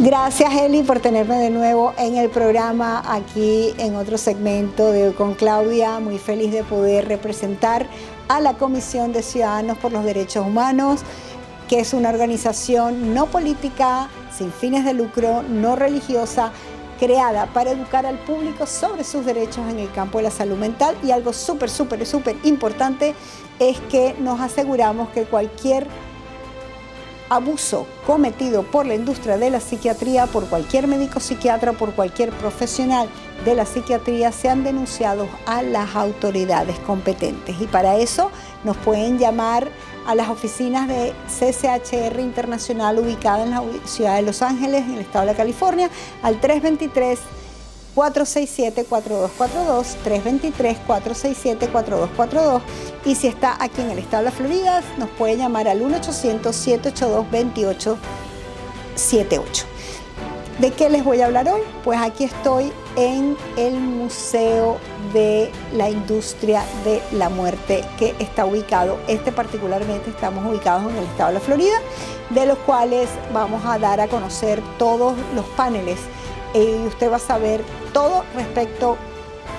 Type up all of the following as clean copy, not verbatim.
Gracias, Eli, por tenerme de nuevo en el programa, aquí en otro segmento de Hoy con Claudia. Muy feliz de poder representar a la Comisión de Ciudadanos por los Derechos Humanos, que es una organización no política, sin fines de lucro, no religiosa, creada para educar al público sobre sus derechos en el campo de la salud mental. Y algo súper importante es que nos aseguramos que cualquier abuso cometido por la industria de la psiquiatría, por cualquier médico psiquiatra, por cualquier profesional de la psiquiatría, sean denunciados a las autoridades competentes. Y para eso nos pueden llamar a las oficinas de PSYCHATRY Internacional ubicada en la ciudad de Los Ángeles, en el estado de California, al 323-467-4242, 323-467-4242. Y si está aquí en el estado de la Florida, nos puede llamar al 1-800-782-2878. ¿De qué les voy a hablar hoy? Pues aquí estoy en el Museo de la Industria de la Muerte, que está ubicado, particularmente estamos ubicados en el estado de la Florida, de los cuales vamos a dar a conocer todos los paneles y usted va a saber todo respecto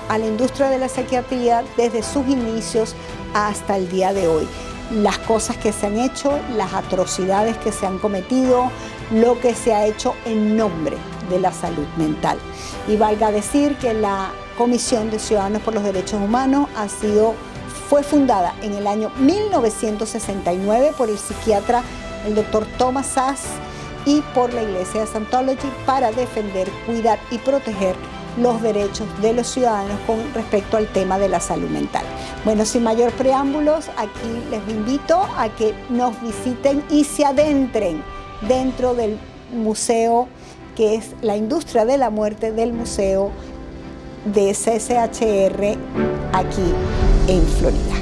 a la industria de la psiquiatría desde sus inicios hasta el día de hoy. Las cosas que se han hecho, las atrocidades que se han cometido, lo que se ha hecho en nombre de la salud mental. Y valga decir que la Comisión de Ciudadanos por los Derechos Humanos fue fundada en el año 1969 por el psiquiatra, el doctor Thomas Szasz, y por la Iglesia de Scientology para defender, cuidar y proteger los derechos de los ciudadanos con respecto al tema de la salud mental. Bueno, sin mayor preámbulos, aquí les invito a que nos visiten y se adentren dentro del museo, que es la industria de la muerte del Museo de PSYCHATRY aquí en Florida.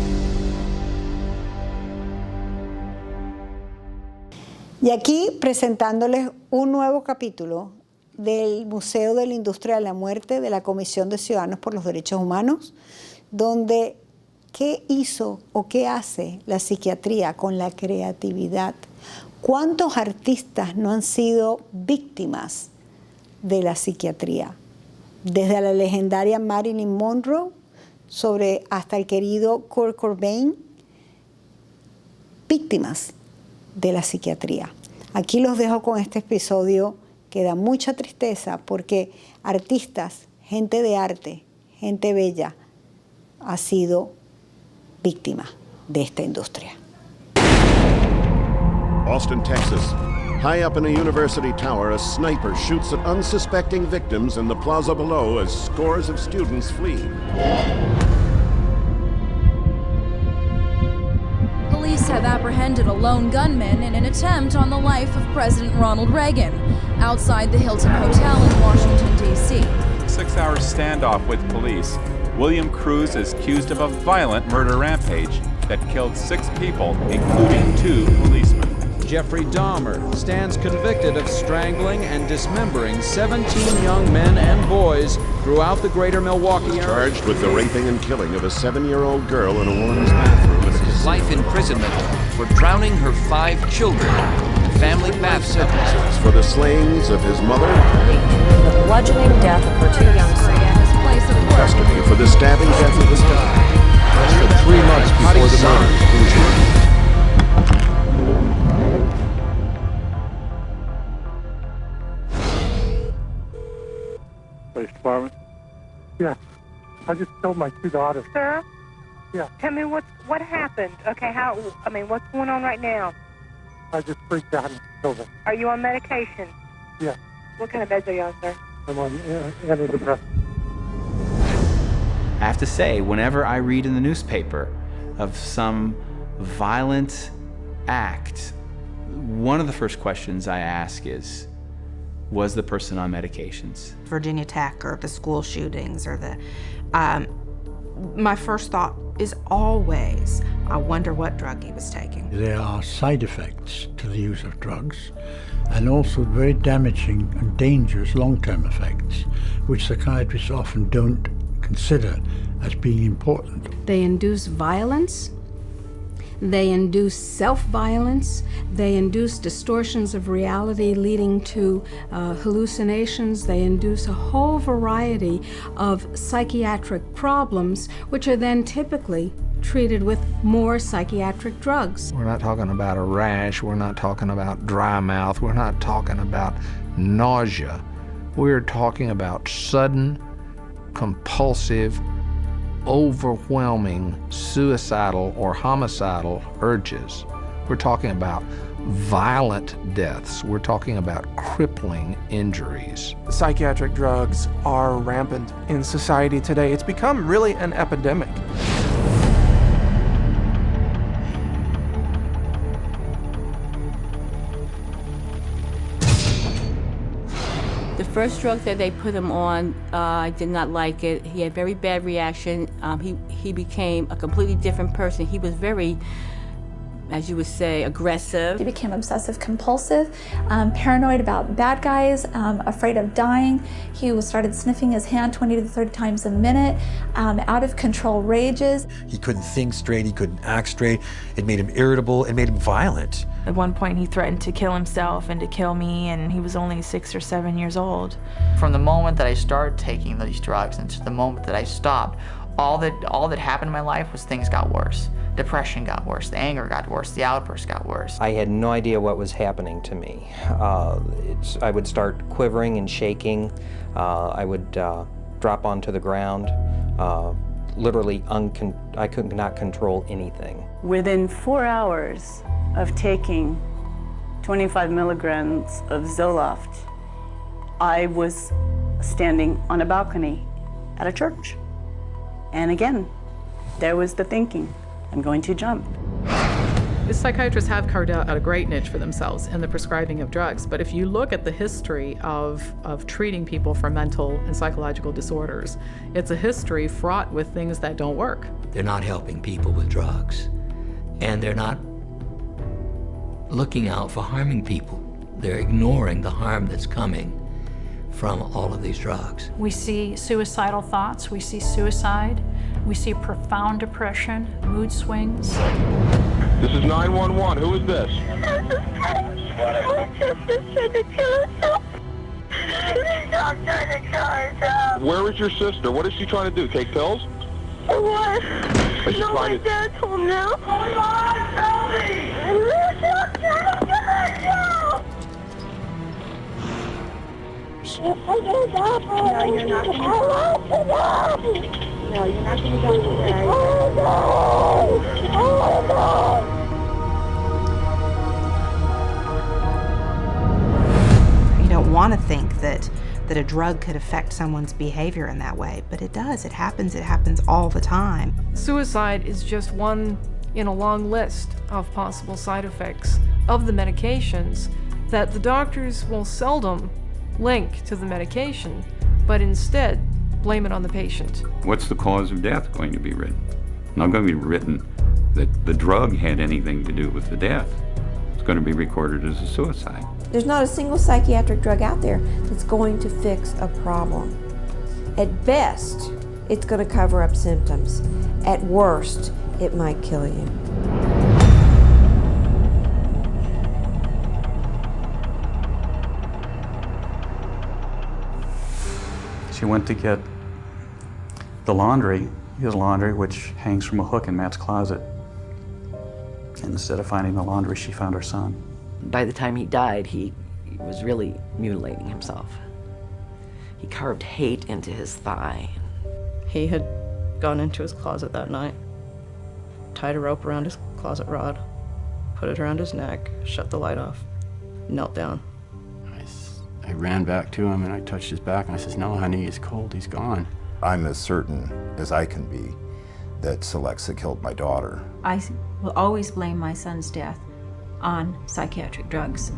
Y aquí presentándoles un nuevo capítulo del Museo de la Industria de la Muerte de la Comisión de Ciudadanos por los Derechos Humanos, donde qué hizo o qué hace la psiquiatría con la creatividad. ¿Cuántos artistas no han sido víctimas de la psiquiatría? Desde la legendaria Marilyn Monroe hasta el querido Kurt Cobain, víctimas de la psiquiatría. Aquí los dejo con este episodio que da mucha tristeza porque artistas, gente de arte, gente bella, ha sido víctima de esta industria. Austin, Texas. High up in a university tower, a sniper shoots at unsuspecting victims in the plaza below as scores of students flee. Police have apprehended a lone gunman in an attempt on the life of President Ronald Reagan outside the Hilton Hotel in Washington, D.C. 6-hour standoff with police. William Cruz is accused of a violent murder rampage that killed 6 people, including 2 policemen. Jeffrey Dahmer stands convicted of strangling and dismembering 17 young men and boys throughout the greater Milwaukee area. Charged with the raping and killing of a 7-year-old girl in a woman's bathroom. Life imprisonment for drowning her 5 children. Family bath sentences for the slayings of his mother. The bludgeoning death of her 2 young sons. Custody for the stabbing death of his daughter. Arrested 3 months before the murder. Police department? Yeah. I just killed my 2 daughters. Sir? Yeah. Tell me what happened. Okay, what's going on right now? I just freaked out and killed them. Are you on medication? Yeah. What kind of meds are you on, sir? I'm on antidepressants. I have to say, whenever I read in the newspaper of some violent act, one of the first questions I ask is, was the person on medications? Virginia Tech or the school shootings or my first thought is always, I wonder what drug he was taking. There are side effects to the use of drugs and also very damaging and dangerous long-term effects, which psychiatrists often don't consider as being important. They induce violence. They induce self-violence. They induce distortions of reality leading to hallucinations. They induce a whole variety of psychiatric problems, which are then typically treated with more psychiatric drugs. We're not talking about a rash. We're not talking about dry mouth. We're not talking about nausea. We're talking about sudden, compulsive, overwhelming suicidal or homicidal urges. We're talking about violent deaths. We're talking about crippling injuries. Psychiatric drugs are rampant in society today. It's become really an epidemic. The first drug that they put him on, I did not like it. He had a very bad reaction. He became a completely different person. He was very, as you would say, aggressive. He became obsessive compulsive, paranoid about bad guys, afraid of dying. He started sniffing his hand 20 to 30 times a minute, out of control rages. He couldn't think straight, he couldn't act straight. It made him irritable, it made him violent. At one point he threatened to kill himself and to kill me, and he was only 6 or 7 years old. From the moment that I started taking these drugs and to the moment that I stopped, all that happened in my life was things got worse. Depression got worse, the anger got worse, the outbursts got worse. I had no idea what was happening to me. I would start quivering and shaking. I would drop onto the ground. Literally, I could not control anything. Within 4 hours of taking 25 milligrams of Zoloft, I was standing on a balcony at a church. And again, there was the thinking, I'm going to jump. The psychiatrists have carved out a great niche for themselves in the prescribing of drugs, but if you look at the history of treating people for mental and psychological disorders, it's a history fraught with things that don't work. They're not helping people with drugs, and they're not looking out for harming people. They're ignoring the harm that's coming from all of these drugs. We see suicidal thoughts, we see suicide, we see profound depression, mood swings. This is 911. Who is this? My sister's trying to kill herself. I'm trying to kill herself. Where is your sister? What is she trying to do? Take pills? What? Is she No, my trying to... dad's home now. Oh, Mom, tell me! I'm trying to kill herself. No, you're not going to die. No, you're not going to die today. Oh, no! Oh, no! You don't want to think that a drug could affect someone's behavior in that way, but it does. It happens all the time. Suicide is just one in a long list of possible side effects of the medications that the doctors will seldom link to the medication, but instead blame it on the patient. What's the cause of death going to be written? Not going to be written that the drug had anything to do with the death. It's going to be recorded as a suicide. There's not a single psychiatric drug out there that's going to fix a problem. At best, it's going to cover up symptoms. At worst, it might kill you. She went to get the laundry, his laundry, which hangs from a hook in Matt's closet. And instead of finding the laundry, she found her son. By the time he died, he was really mutilating himself. He carved hate into his thigh. He had gone into his closet that night, tied a rope around his closet rod, put it around his neck, shut the light off, knelt down. I ran back to him and I touched his back and I says, "No, honey, he's cold, he's gone." I'm as certain as I can be that Celexa killed my daughter. I will always blame my son's death on psychiatric drugs.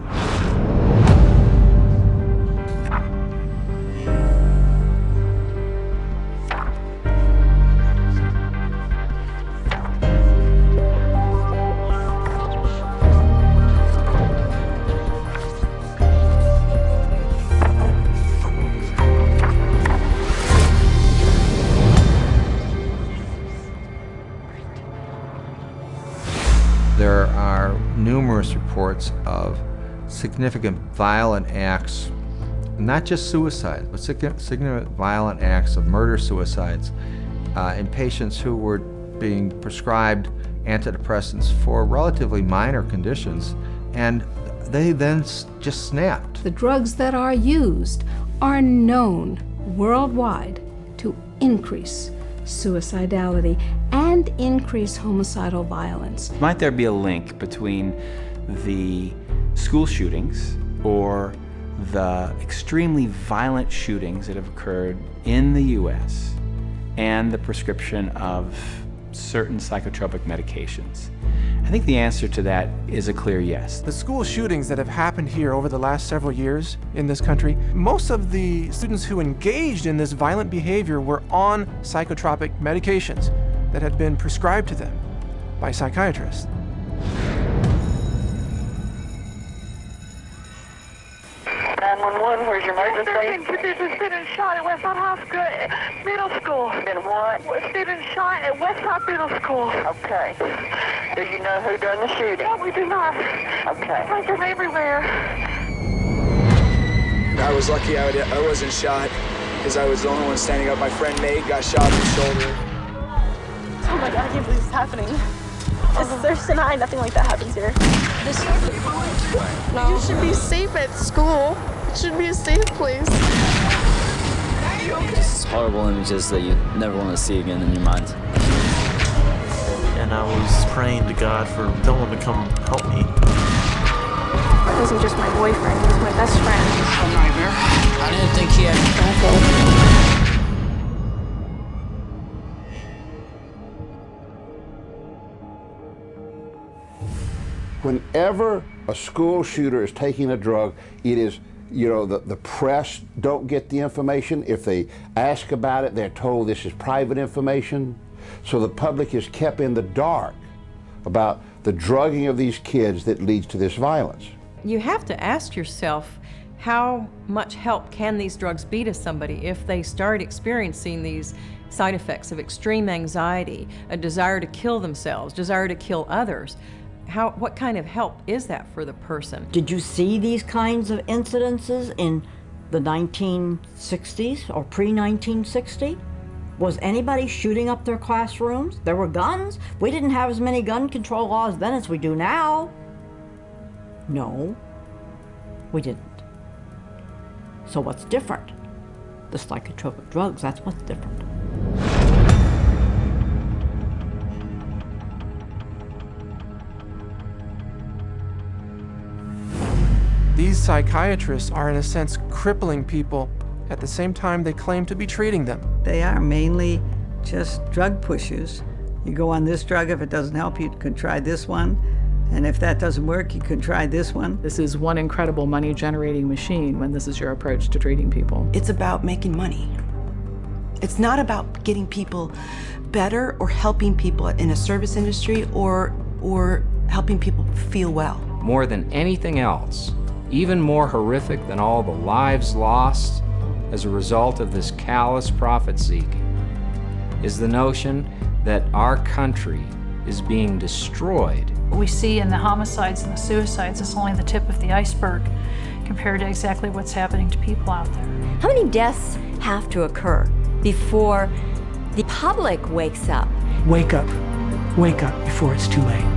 numerous reports of significant violent acts, not just suicide, but significant violent acts of murder-suicides in patients who were being prescribed antidepressants for relatively minor conditions, and they then just snapped. The drugs that are used are known worldwide to increase suicidality and increase homicidal violence. Might there be a link between the school shootings or the extremely violent shootings that have occurred in the U.S. and the prescription of certain psychotropic medications? I think the answer to that is a clear yes. The school shootings that have happened here over the last several years in this country, most of the students who engaged in this violent behavior were on psychotropic medications that had been prescribed to them by psychiatrists. 911, where's your emergency? There's been a shot at Westside High School, Middle School. Been what? There's been a shot at Westside Middle School. Okay. Do you know who done the shooting? No, we do not. Okay. Like them everywhere. I was lucky I wasn't shot, because I was the only one standing up. My friend Nate got shot in the shoulder. Oh my God, I can't believe this is happening. There's tonight, nothing like that happens here. You should be safe at school. It should be a safe place. Just horrible images that you never want to see again in your mind. And I was praying to God for someone to come help me. It wasn't just my boyfriend, he was my best friend. A nightmare. I didn't think he had... Whenever a school shooter is taking a drug, it is, you know, the press don't get the information. If they ask about it, they're told this is private information. So the public is kept in the dark about the drugging of these kids that leads to this violence. You have to ask yourself, how much help can these drugs be to somebody if they start experiencing these side effects of extreme anxiety, a desire to kill themselves, desire to kill others? What kind of help is that for the person? Did you see these kinds of incidences in the 1960s or pre-1960? Was anybody shooting up their classrooms? There were guns. We didn't have as many gun control laws then as we do now. No, we didn't. So what's different? The psychotropic drugs, that's what's different. These psychiatrists are, in a sense, crippling people at the same time they claim to be treating them. They are mainly just drug pushers. You go on this drug, if it doesn't help you can try this one, and if that doesn't work, you can try this one. This is one incredible money-generating machine when this is your approach to treating people. It's about making money. It's not about getting people better or helping people in a service industry or helping people feel well. More than anything else, even more horrific than all the lives lost as a result of this callous profit-seeking, is the notion that our country is being destroyed. What we see in the homicides and the suicides is only the tip of the iceberg compared to exactly what's happening to people out there. How many deaths have to occur before the public wakes up? Wake up before it's too late.